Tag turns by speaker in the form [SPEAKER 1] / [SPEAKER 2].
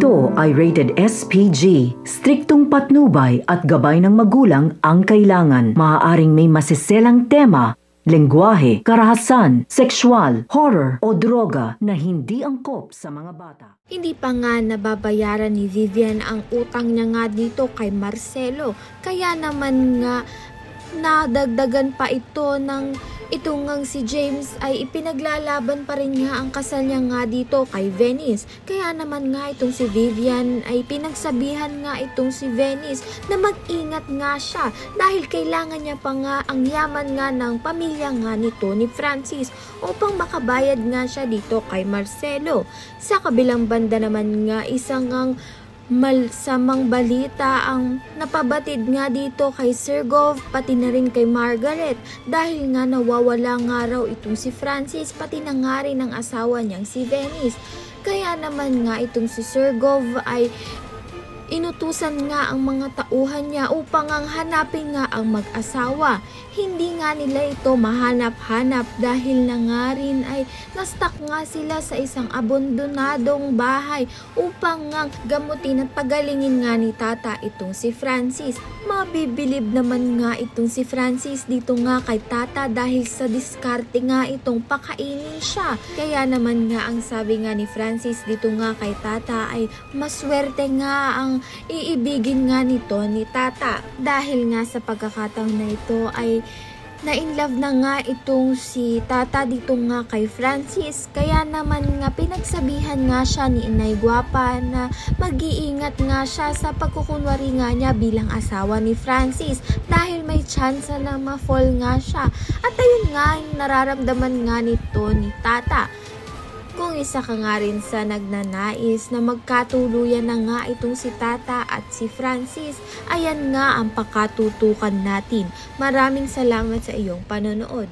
[SPEAKER 1] Ito ay rated SPG. Striktong patnubay at gabay ng magulang ang kailangan. Maaaring may masiselang tema, lengguwahe, karahasan, sexual, horror o droga na hindi angkop sa mga bata.
[SPEAKER 2] Hindi pa nga nababayaran ni Vivian ang utang niya nga dito kay Marcelo. Kaya naman nga nadagdagan pa ito ng itong ngang si James ay ipinaglalaban pa rin nga ang kasal niya nga dito kay Venice. Kaya naman nga itong si Vivian ay pinagsabihan nga itong si Venice na mag-ingat nga siya dahil kailangan niya pa nga ang yaman nga ng pamilya nga nito ni Francis upang makabayad nga siya dito kay Marcelo. Sa kabilang banda naman nga isang ngang malsamang balita ang napabatid nga dito kay Sergov pati na rin kay Margaret dahil nga nawawala nga raw itong si Francis pati na nga rin ang asawa niyang si Venice. Kaya naman nga itong si Sergov ay inutusan nga ang mga tauhan niya upang ang hanapin nga ang mag-asawa. Hindi nga nila ito mahanap-hanap dahil na nga rin ay na-stuck nga sila sa isang abandonadong bahay upang nga gamutin at pagalingin nga ni Tata itong si Francis. Mabibilib naman nga itong si Francis dito nga kay Tata dahil sa diskarte nga itong pakainin siya. Kaya naman nga ang sabi nga ni Francis dito nga kay Tata ay maswerte nga ang iibigin nga nito ni Tata dahil nga sa pagkakataon na ito ay na-inlove na nga itong si Tata dito nga kay Francis. Kaya naman nga pinagsabihan nga siya ni Inay Guapa na mag-iingat nga siya sa pagkukunwari nga niya bilang asawa ni Francis dahil may chance na ma-fall nga siya. At ayun nga nararamdaman nga nito ni Tata. Kung isa ka nga rin sa nagnanais na magkatuluyan na nga itong si Tata at si Francis, ayan nga ang pakatutukan natin. Maraming salamat sa iyong panonood.